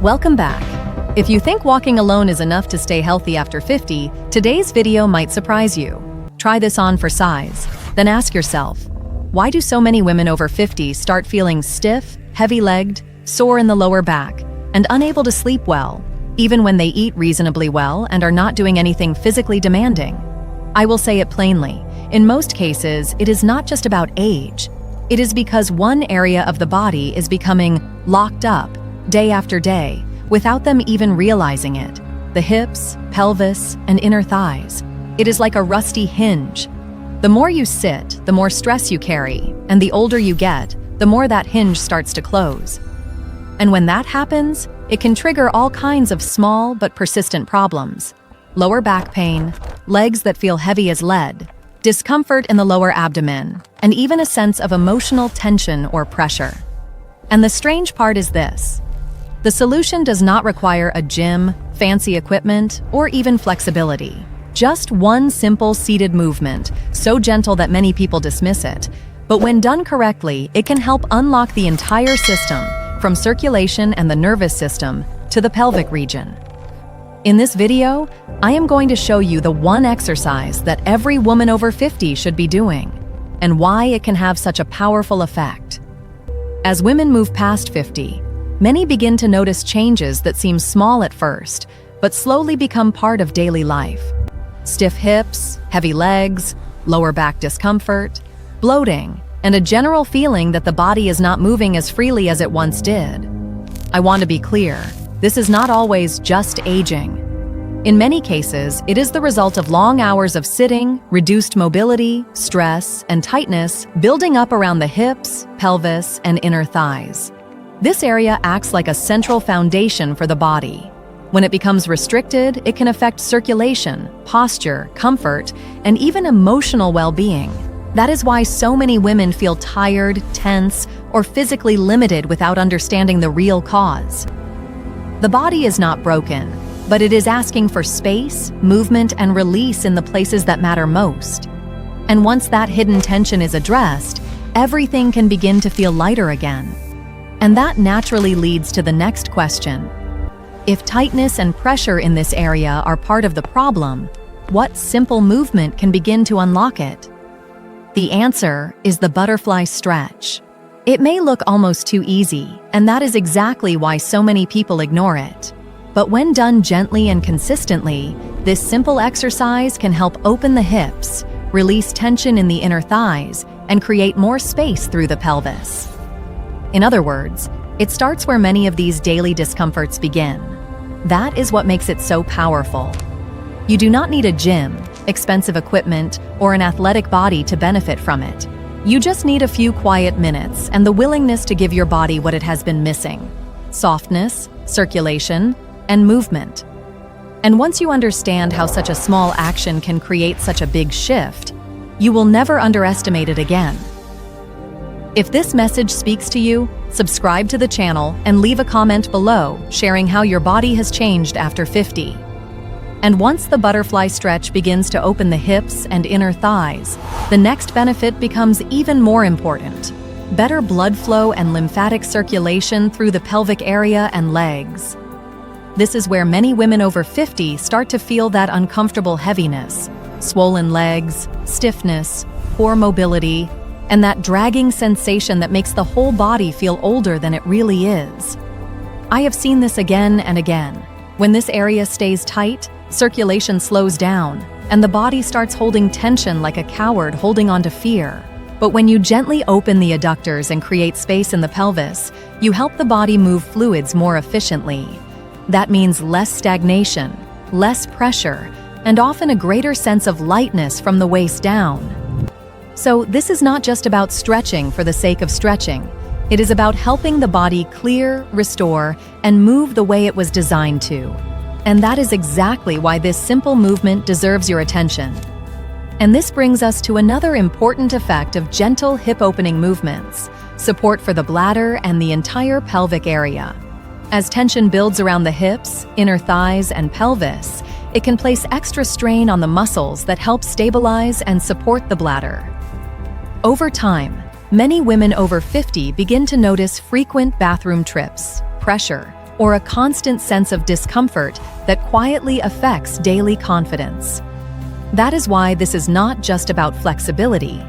Welcome back. If you think walking alone is enough to stay healthy after 50, today's video might surprise you. Try this on for size, then ask yourself, why do so many women over 50 start feeling stiff, heavy-legged, sore in the lower back, and unable to sleep well, even when they eat reasonably well and are not doing anything physically demanding? I will say it plainly, in most cases, it is not just about age. It is because one area of the body is becoming locked up day after day without them even realizing it. The hips, pelvis, and inner thighs. It is like a rusty hinge. The more you sit, the more stress you carry, and the older you get, the more that hinge starts to close. And when that happens, it can trigger all kinds of small but persistent problems. Lower back pain, legs that feel heavy as lead, discomfort in the lower abdomen, and even a sense of emotional tension or pressure. And the strange part is this. The solution does not require a gym, fancy equipment, or even flexibility. Just one simple seated movement, so gentle that many people dismiss it. But when done correctly, it can help unlock the entire system, from circulation and the nervous system to the pelvic region. In this video, I am going to show you the one exercise that every woman over 50 should be doing, and why it can have such a powerful effect. As women move past 50, many begin to notice changes that seem small at first, but slowly become part of daily life. Stiff hips, heavy legs, lower back discomfort, bloating, and a general feeling that the body is not moving as freely as it once did. I want to be clear, this is not always just aging. In many cases, it is the result of long hours of sitting, reduced mobility, stress, and tightness building up around the hips, pelvis, and inner thighs. This area acts like a central foundation for the body. When it becomes restricted, it can affect circulation, posture, comfort, and even emotional well-being. That is why so many women feel tired, tense, or physically limited without understanding the real cause. The body is not broken, but it is asking for space, movement, and release in the places that matter most. And once that hidden tension is addressed, everything can begin to feel lighter again. And that naturally leads to the next question. If tightness and pressure in this area are part of the problem, what simple movement can begin to unlock it? The answer is the butterfly stretch. It may look almost too easy, and that is exactly why so many people ignore it. But when done gently and consistently, this simple exercise can help open the hips, release tension in the inner thighs, and create more space through the pelvis. In other words, it starts where many of these daily discomforts begin. That is what makes it so powerful. You do not need a gym, expensive equipment, or an athletic body to benefit from it. You just need a few quiet minutes and the willingness to give your body what it has been missing: softness, circulation, and movement. And once you understand how such a small action can create such a big shift, you will never underestimate it again. If this message speaks to you, subscribe to the channel and leave a comment below sharing how your body has changed after 50. And once the butterfly stretch begins to open the hips and inner thighs, the next benefit becomes even more important: better blood flow and lymphatic circulation through the pelvic area and legs. This is where many women over 50 start to feel that uncomfortable heaviness, swollen legs, stiffness, poor mobility, and that dragging sensation that makes the whole body feel older than it really is. I have seen this again and again. When this area stays tight, circulation slows down, and the body starts holding tension like a coward holding on to fear. But when you gently open the adductors and create space in the pelvis, you help the body move fluids more efficiently. That means less stagnation, less pressure, and often a greater sense of lightness from the waist down. So this is not just about stretching for the sake of stretching. It is about helping the body clear, restore, and move the way it was designed to. And that is exactly why this simple movement deserves your attention. And this brings us to another important effect of gentle hip-opening movements: support for the bladder and the entire pelvic area. As tension builds around the hips, inner thighs, and pelvis, it can place extra strain on the muscles that help stabilize and support the bladder. Over time, many women over 50 begin to notice frequent bathroom trips, pressure, or a constant sense of discomfort that quietly affects daily confidence. That is why this is not just about flexibility,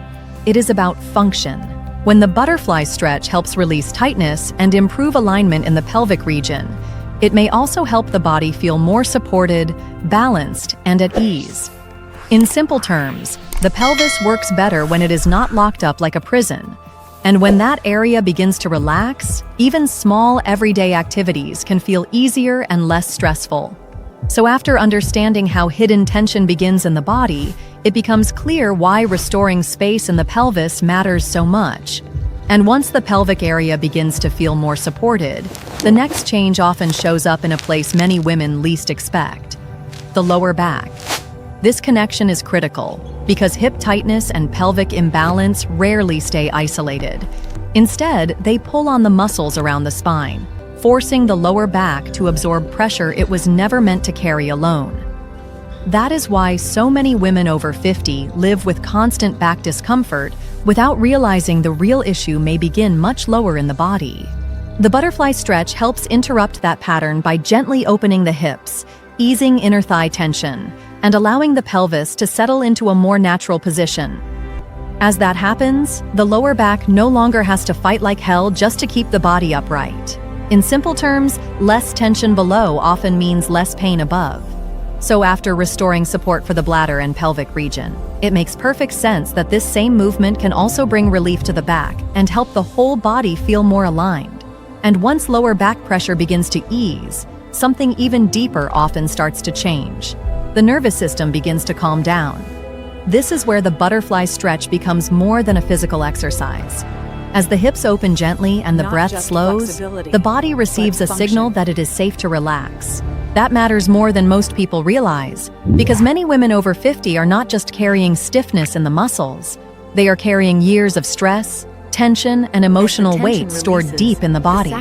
it is about function. When the butterfly stretch helps release tightness and improve alignment in the pelvic region, it may also help the body feel more supported, balanced, and at ease. In simple terms, the pelvis works better when it is not locked up like a prison. And when that area begins to relax, even small everyday activities can feel easier and less stressful. So after understanding how hidden tension begins in the body, it becomes clear why restoring space in the pelvis matters so much. And once the pelvic area begins to feel more supported, the next change often shows up in a place many women least expect: the lower back. This connection is critical because hip tightness and pelvic imbalance rarely stay isolated. Instead, they pull on the muscles around the spine, forcing the lower back to absorb pressure it was never meant to carry alone. That is why so many women over 50 live with constant back discomfort without realizing the real issue may begin much lower in the body. The butterfly stretch helps interrupt that pattern by gently opening the hips, easing inner thigh tension, and allowing the pelvis to settle into a more natural position. As that happens, the lower back no longer has to fight like hell just to keep the body upright. In simple terms, less tension below often means less pain above. So after restoring support for the bladder and pelvic region, it makes perfect sense that this same movement can also bring relief to the back and help the whole body feel more aligned. And once lower back pressure begins to ease, something even deeper often starts to change. The nervous system begins to calm down. This is where the butterfly stretch becomes more than a physical exercise. As the hips open gently and the breath slows, the body receives a signal that it is safe to relax. That matters more than most people realize, because many women over 50 are not just carrying stiffness in the muscles, they are carrying years of stress, tension, and emotional weight stored deep in the body.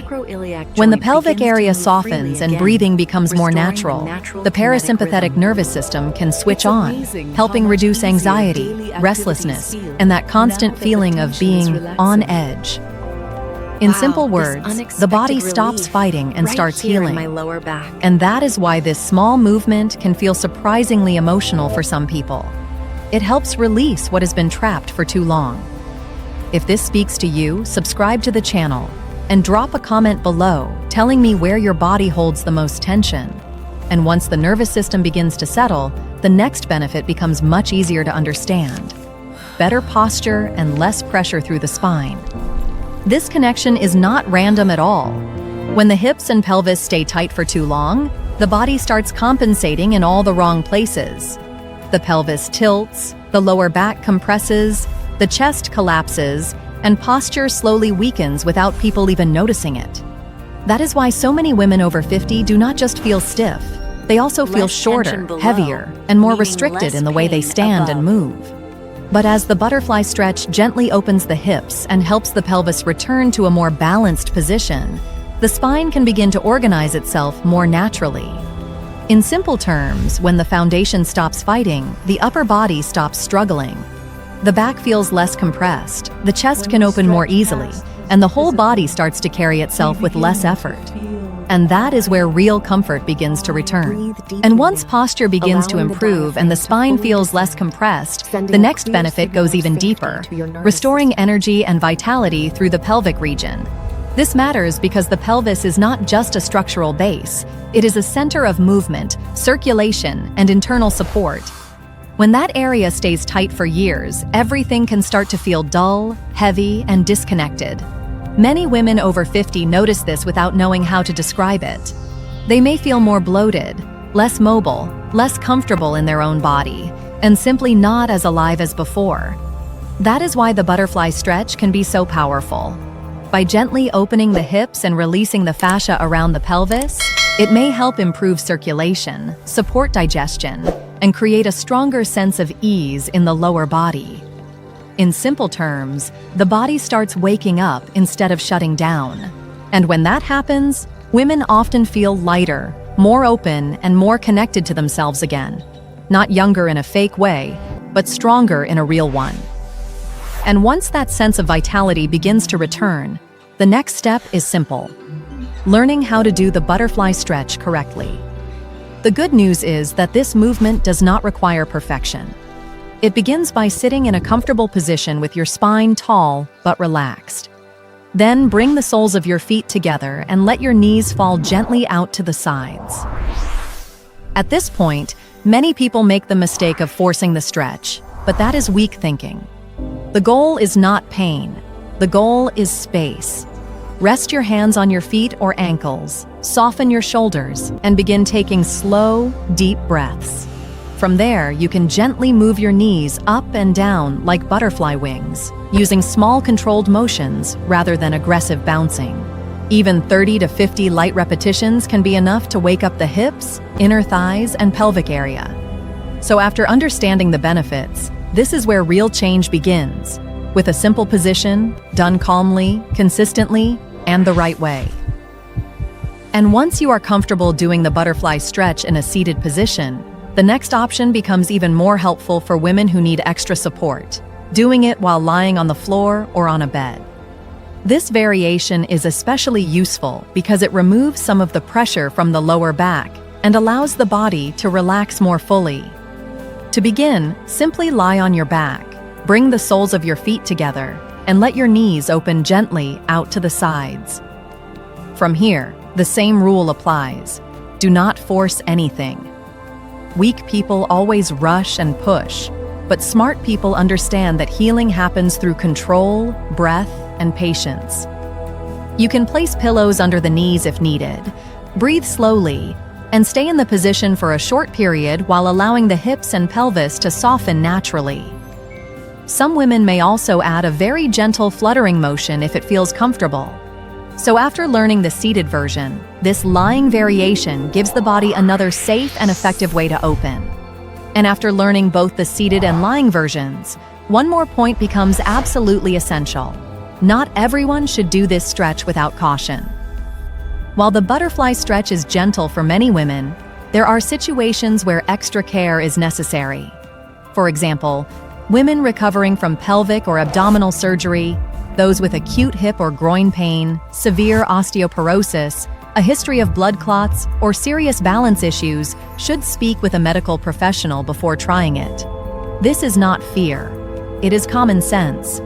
When the pelvic area softens and breathing becomes more natural, the parasympathetic nervous system can switch on, helping reduce anxiety, restlessness, and that constant feeling of being on edge. In simple words, the body stops fighting and starts healing. And that is why this small movement can feel surprisingly emotional for some people. It helps release what has been trapped for too long. If this speaks to you, subscribe to the channel and drop a comment below telling me where your body holds the most tension. And once the nervous system begins to settle, the next benefit becomes much easier to understand: better posture and less pressure through the spine. This connection is not random at all. When the hips and pelvis stay tight for too long, the body starts compensating in all the wrong places. The pelvis tilts, the lower back compresses, the chest collapses, and posture slowly weakens without people even noticing it. That is why so many women over 50 do not just feel stiff, they also feel shorter, heavier, and more restricted in the way they stand and move. But as the butterfly stretch gently opens the hips and helps the pelvis return to a more balanced position, the spine can begin to organize itself more naturally. In simple terms, when the foundation stops fighting, the upper body stops struggling. The back feels less compressed, the chest can open more easily, and the whole body starts to carry itself with less effort. And that is where real comfort begins to return. And once posture begins to improve and the spine feels less compressed, the next benefit goes even deeper, restoring energy and vitality through the pelvic region. This matters because the pelvis is not just a structural base, it is a center of movement, circulation, and internal support. When that area stays tight for years, everything can start to feel dull, heavy, and disconnected. Many women over 50 notice this without knowing how to describe it. They may feel more bloated, less mobile, less comfortable in their own body, and simply not as alive as before. That is why the butterfly stretch can be so powerful. By gently opening the hips and releasing the fascia around the pelvis, it may help improve circulation, support digestion, and create a stronger sense of ease in the lower body. In simple terms, the body starts waking up instead of shutting down. And when that happens, women often feel lighter, more open, and more connected to themselves again. Not younger in a fake way, but stronger in a real one. And once that sense of vitality begins to return, the next step is simple. learning how to do the butterfly stretch correctly. The good news is that this movement does not require perfection. It begins by sitting in a comfortable position with your spine tall but relaxed. Then bring the soles of your feet together and let your knees fall gently out to the sides. At this point, many people make the mistake of forcing the stretch, but that is weak thinking. The goal is not pain. The goal is space. Rest your hands on your feet or ankles, soften your shoulders, and begin taking slow, deep breaths. From there, you can gently move your knees up and down like butterfly wings, using small controlled motions rather than aggressive bouncing. Even 30 to 50 light repetitions can be enough to wake up the hips, inner thighs, and pelvic area. So after understanding the benefits, this is where real change begins, with a simple position, done calmly, consistently, and the right way. And once you are comfortable doing the butterfly stretch in a seated position, the next option becomes even more helpful for women who need extra support, doing it while lying on the floor or on a bed. This variation is especially useful because it removes some of the pressure from the lower back and allows the body to relax more fully. To begin, simply lie on your back, bring the soles of your feet together, and let your knees open gently out to the sides. From here, the same rule applies. Do not force anything. Weak people always rush and push, but smart people understand that healing happens through control, breath, and patience. You can place pillows under the knees if needed, breathe slowly, and stay in the position for a short period while allowing the hips and pelvis to soften naturally. Some women may also add a very gentle fluttering motion if it feels comfortable. So after learning the seated version, this lying variation gives the body another safe and effective way to open. And after learning both the seated and lying versions, one more point becomes absolutely essential. Not everyone should do this stretch without caution. While the butterfly stretch is gentle for many women, there are situations where extra care is necessary. For example, women recovering from pelvic or abdominal surgery, those with acute hip or groin pain, severe osteoporosis, a history of blood clots, or serious balance issues should speak with a medical professional before trying it. This is not fear. It is common sense.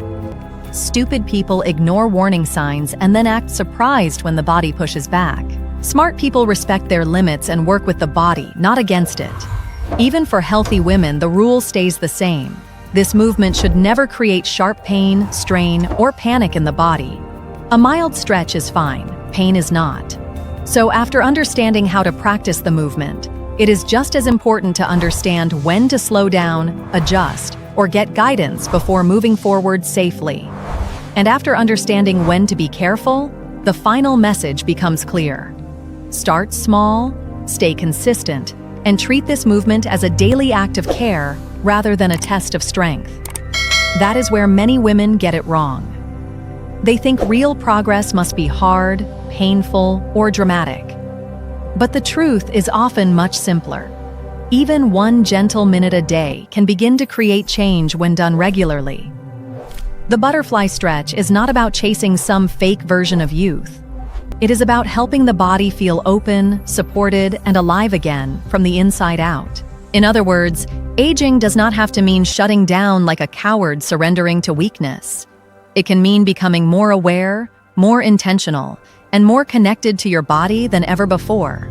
Stupid people ignore warning signs and then act surprised when the body pushes back. Smart people respect their limits and work with the body, not against it. Even for healthy women, the rule stays the same. This movement should never create sharp pain, strain, or panic in the body. A mild stretch is fine, pain is not. So after understanding how to practice the movement, it is just as important to understand when to slow down, adjust, or get guidance before moving forward safely. And after understanding when to be careful, the final message becomes clear. Start small, stay consistent, and treat this movement as a daily act of care rather than a test of strength. That is where many women get it wrong. They think real progress must be hard, painful, or dramatic. But the truth is often much simpler. Even one gentle minute a day can begin to create change when done regularly. The butterfly stretch is not about chasing some fake version of youth. It is about helping the body feel open, supported, and alive again from the inside out. In other words, aging does not have to mean shutting down like a coward surrendering to weakness. It can mean becoming more aware, more intentional, and more connected to your body than ever before.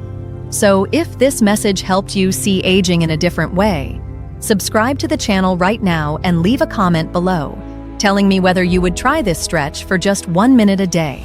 So if this message helped you see aging in a different way, subscribe to the channel right now and leave a comment below, telling me whether you would try this stretch for just 1 minute a day.